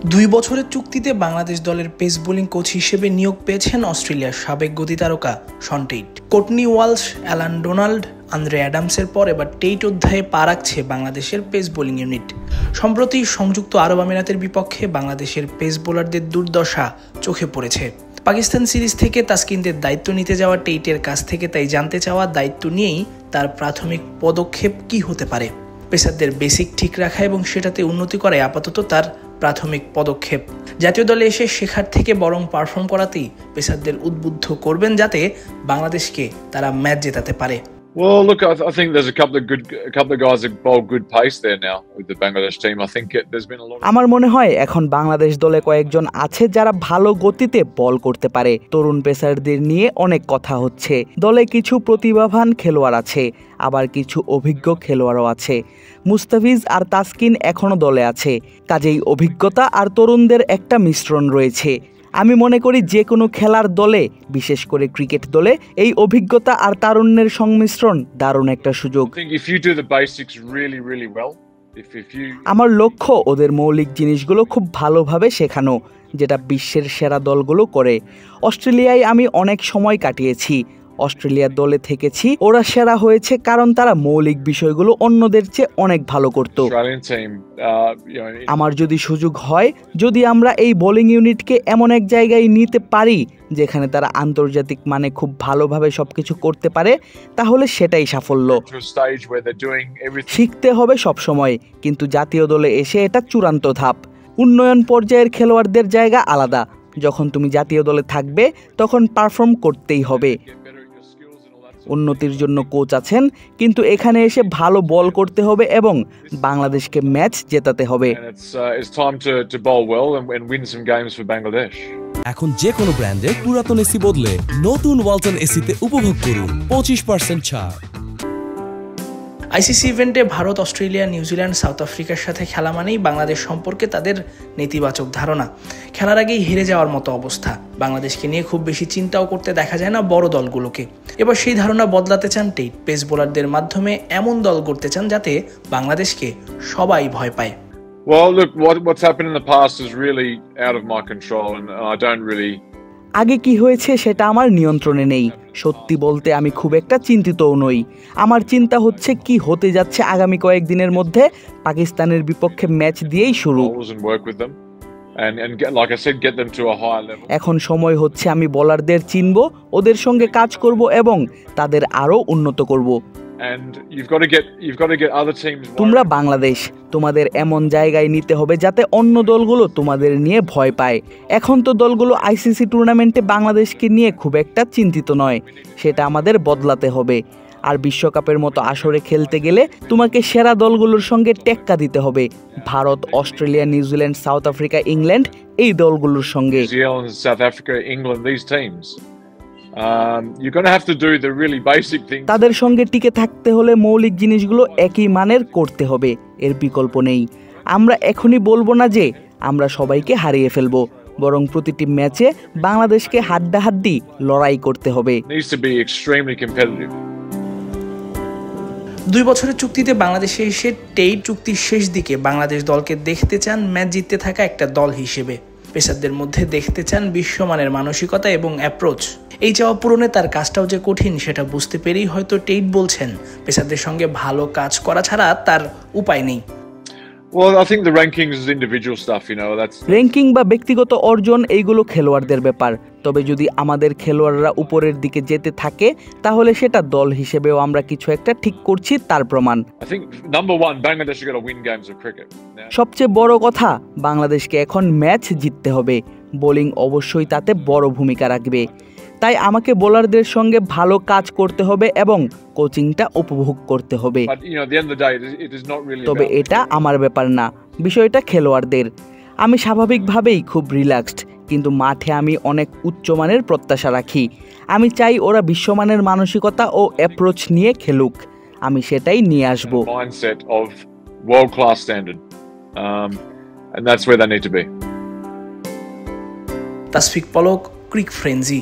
2 বছরের চুক্তিতে বাংলাদেশ দলের পেস বোলিং কোচ হিসেবে নিয়োগ পেয়েছেন অস্ট্রেলিয়ার সাবেক গতি তারকা Shaun Tait. Courtney Walsh, Allan Donald, Andre অ্যাডামসের পর এবার টেইট অধ্যায়ে পা রাখছে বাংলাদেশের পেস বোলিং ইউনিট। সম্প্রতি সংযুক্ত আরব আমিরাতের বিপক্ষে বাংলাদেশের পেস বোলারদের দুর্দশা চোখে পড়েছে। পাকিস্তান সিরিজ থেকে তাসকিনদের দায়িত্ব নিতে যাওয়া টেইটের কাছ থেকে তাই জানতে চাওয়া দায়িত্ব নিয়েই তার প্রাথমিক পদক্ষেপ কি হতে পারে। পেসারদের বেসিক ঠিক রাখা এবং সেটাতে উন্নতি করাই আপাতত তার প্রাথমিক পদক্ষেপ। জাতীয় দলে এসে শেখার থেকে বরং পারফর্ম করাতেই পেসারদের উদ্বুদ্ধ করবেন যাতে বাংলাদেশকে তারা ম্যাচ জেতাতে পারে। Well, look, I think there's a couple of guys that bowl good pace there now with the Bangladesh team. I think there's been a lot. আমার মনে হয় এখন বাংলাদেশ দলে কয়েকজন আছে যারা ভালো গতিতে বল করতে পারে। তরুণ পেসারদের নিয়ে অনেক কথা হচ্ছে। দলে কিছু প্রতিভাবান খেলোয়াড় আছে, আবার কিছু অভিজ্ঞ খেলোয়াড়ও আছে। মুস্তাফিজ আর তাসকিন এখনো দলে আছে, কাজেই অভিজ্ঞতা আর তরুণদের একটা মিশ্রণ রয়েছে। আমি মনে করি যে কোনো খেলার দলে, বিশেষ করে ক্রিকেট দলে, এই অভিজ্ঞতা আর তারুণ্যের সংমিশ্রণ দারুণ একটা সুযোগ। আমার লক্ষ্য ওদের মৌলিক জিনিসগুলো খুব ভালোভাবে শেখানো, যেটা বিশ্বের সেরা দলগুলো করে। অস্ট্রেলিয়ায় আমি অনেক সময় কাটিয়েছি, অস্ট্রেলিয়ার দলে থেকেছি। ওরা সেরা হয়েছে কারণ তারা মৌলিক বিষয়গুলো অন্যদের চেয়ে অনেক ভালো করত। আমার যদি সুযোগ হয়, যদি আমরা এই বোলিং ইউনিটকে এমন এক জায়গায় নিতে পারি যেখানে তারা আন্তর্জাতিক মানে খুব ভালোভাবে সবকিছু করতে পারে, তাহলে সেটাই সাফল্য। শিখতে হবে সবসময়, কিন্তু জাতীয় দলে এসে এটা চূড়ান্ত ধাপ। উন্নয়ন পর্যায়ের খেলোয়াড়দের জায়গা আলাদা। যখন তুমি জাতীয় দলে থাকবে তখন পারফর্ম করতেই হবে। উন্নতির জন্য কোচ আছেন, কিন্তু এখানে এসে ভালো বল করতে হবে এবং বাংলাদেশকে ম্যাচ জেতাতে হবে। এখন যে কোনো ব্র্যান্ডের পুরাতন এসি বদলে নতুন ওয়ালটন এসিতে উপভোগ করুন 25% ছাড়। আইসিসি ইভেন্টে ভারত, অস্ট্রেলিয়া, নিউজিল্যান্ড, সাউথ আফ্রিকার সাথে খেলা মানেই বাংলাদেশ সম্পর্কে তাদের নেতিবাচক ধারণা। খেলার আগেই হেরে যাওয়ার মতো অবস্থা। বাংলাদেশকে নিয়ে খুব বেশি চিন্তাও করতে দেখা যায় না বড় দলগুলোকে। এবার সেই ধারণা বদলাতে চান টেইট। পেস বোলারদের মাধ্যমে এমন দল গড়তে চান যাতে বাংলাদেশকে সবাই ভয় পায়। Well, look, what's happened in the past is really out of my control, and I don't really. আগে কি হয়েছে সেটা আমার নিয়ন্ত্রণে নেই। সত্যি বলতে আমি খুব একটা চিন্তিতও নই। আমার চিন্তা হচ্ছে কি হতে যাচ্ছে আগামী কয়েকদিনের মধ্যে। পাকিস্তানের বিপক্ষে ম্যাচ দিয়েই শুরু। এখন সময় হচ্ছে আমি বোলারদের চিনব, ওদের সঙ্গে কাজ করব এবং তাদের আরও উন্নত করব। তোমরা বাংলাদেশ, তোমাদের এমন জায়গায় নিতে হবে যাতে অন্য দলগুলো তোমাদের নিয়ে ভয় পায়। এখন তো দলগুলো আইসিসি টুর্নামেন্টে বাংলাদেশকে নিয়ে খুব একটা চিন্তিত নয়, সেটা আমাদের বদলাতে হবে। আর বিশ্বকাপের মতো আসরে খেলতে গেলে তোমাকে সেরা দলগুলোর সঙ্গে টেক্কা দিতে হবে। Bharat, Australia, New Zealand, south Africa, England, এই দলগুলোর সঙ্গে। তাদের সঙ্গে টিকে থাকতে হলে মৌলিক জিনিসগুলো একই মানের করতে হবে, এর বিকল্প নেই। আমরা এখনই বলবো না যে আমরা সবাইকে হারিয়ে ফেলবো, বরং প্রতিটি ম্যাচে বাংলাদেশকে হাড্ডাহাড্ডি লড়াই করতে হবে। 2 বছরের চুক্তিতে বাংলাদেশে এসে টেইট চুক্তির শেষ দিকে বাংলাদেশ দলকে দেখতে চান ম্যাচ জিততে থাকা একটা দল হিসেবে। পেসারদের মধ্যে দেখতে চান বিশ্বমানের মানসিকতা এবং অ্যাপ্রোচ। এই চাওয়া পূরণে তার কাজটাও যে কঠিন সেটা বুঝতে পেরেই হয়তো টেইট বলছেন পেসারদের সঙ্গে ভালো কাজ করা ছাড়া তার উপায় নেই। র্যাঙ্কিং বা ব্যক্তিগত অর্জন এইগুলো খেলোয়াড়দের ব্যাপার। তবে যদি আমাদের খেলোয়াড়রা উপরের দিকে যেতে থাকে তাহলে সেটা দল হিসেবেও আমরা কিছু একটা ঠিক করছি তার প্রমাণ। সবচেয়ে বড় কথা, বাংলাদেশকে এখন ম্যাচ জিততে হবে। বোলিং অবশ্যই তাতে বড় ভূমিকা রাখবে। তাই আমাকে বোলারদের সঙ্গে ভালো কাজ করতে হবে এবং কোচিংটা উপভোগ করতে হবে। তবে এটা আমার ব্যাপার না, বিষয়টা খেলোয়াড়দের। আমি স্বাভাবিকভাবেই খুব রিল্যাক্সড, কিন্তু মাঠে আমি অনেক উচ্চমানের প্রত্যাশা রাখি। আমি চাই ওরা বিশ্বমানের মানসিকতা ও অ্যাপ্রোচ নিয়ে খেলুক। আমি সেটাই নিয়ে আসব। তাসফিক পলক, ক্রিক ফ্রেঞ্জি।